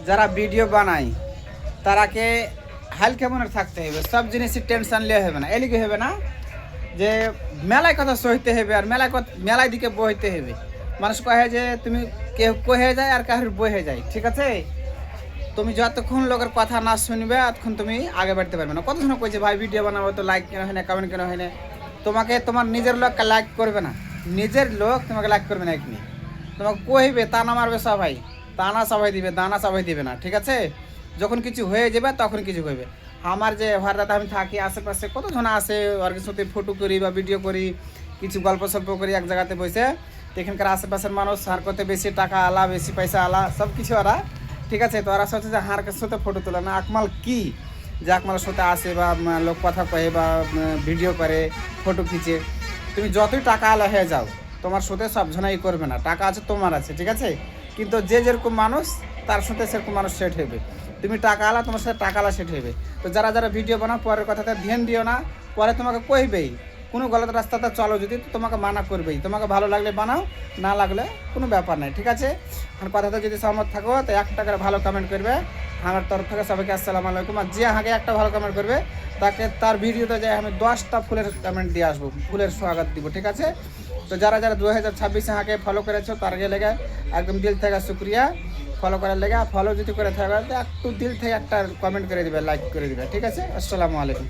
যারা ভিডিও বানায় তারাকে হালকা মনে থাকতে হবে, সব জিনিসের টেনশন লিয়ে হবে না। এলিগে হবে না যে মেলায় কথা সইতে হবে আর মেলায় দিকে বইতে হবে। মানুষ কহে যে তুমি কেউ কহে যায় আর কারোর বহে যায়, ঠিক আছে? তুমি যতক্ষণ লোকের কথা না শুনবে ততক্ষণ তুমি আগে বাড়তে পারবে না। কতক্ষণ কইছে ভাই ভিডিও বানাবো তো লাইক কেন হয় না, কমেন্ট কেন হয় না? তোমাকে তোমার নিজের লোক লাইক করবে না, নিজের লোক তোমাকে লাইক করবে না। এখনি তোমাকে কইবে তানা মারবে সবাই, তানা সবাই দিবে, দানা সবাই দিবে না, ঠিক আছে? যখন কিছু হয়ে যাবে তখন কিছু হইবে। আমার যে ভারদাতে আমি থাকি আশেপাশে কতজন আসে, আর সাথে ফটো করি বা ভিডিও করি, কিছু গল্প সল্প করি এক জায়গাতে বসে। এখানকার আশেপাশের মানুষ হার করতে বেশি টাকা আলা, বেশি পয়সা আলা, সব কিছু ওরা, ঠিক আছে? তো ওরা হচ্ছে যে হারকের সাথে ফটো তোলে না। আকমাল কি যে আকমালের সাথে আসে বা লোক কথা কয়ে বা ভিডিও করে, ফটো খিচে। তুমি যতই টাকা আলা হয়ে যাও, তোমার সাথে সব জনাই করবে না। টাকা আছে তোমার আছে, ঠিক আছে? কিন্তু যে যেরকম মানুষ তার সাথে সেরকম মানুষ সেট হবে। তুমি টাকা আলা, তোমার সাথে টাকা আলা সেট হবে। তো যারা যারা ভিডিও বানাও পরের কথাটা ধ্যান দিও না, পরে তোমাকে কইবেই। কোনো গলত রাস্তাতে চলো যদি তোমাকে মানা করবেই। তোমাকে ভালো লাগলে বানাও, না লাগলে কোনো ব্যাপার নাই, ঠিক আছে? আর কথাতে যদি সহমত থাকো তো একটা করে ভালো কমেন্ট করবে। আমার তরফ থেকে সবাইকে আসসালামু আলাইকুম। আর যে আগে একটা ভালো কমেন্ট করবে তাকে তার ভিডিওতে যাই আমি 10টা ফুলের কমেন্ট দিয়ে আসবো, ফুলের স্বাগত দিব, ঠিক আছে? তো যারা যারা 2026 আগে ফলো করেছো তার লেগে একদম দিল থেকে শুক্রিয়া। ফলো করার লেগে ফলো যদি করে থাকে একটু দিল থেকে একটা কমেন্ট করে দিবে, লাইক করে দিবে, ঠিক আছে? আসসালামু আলাইকুম।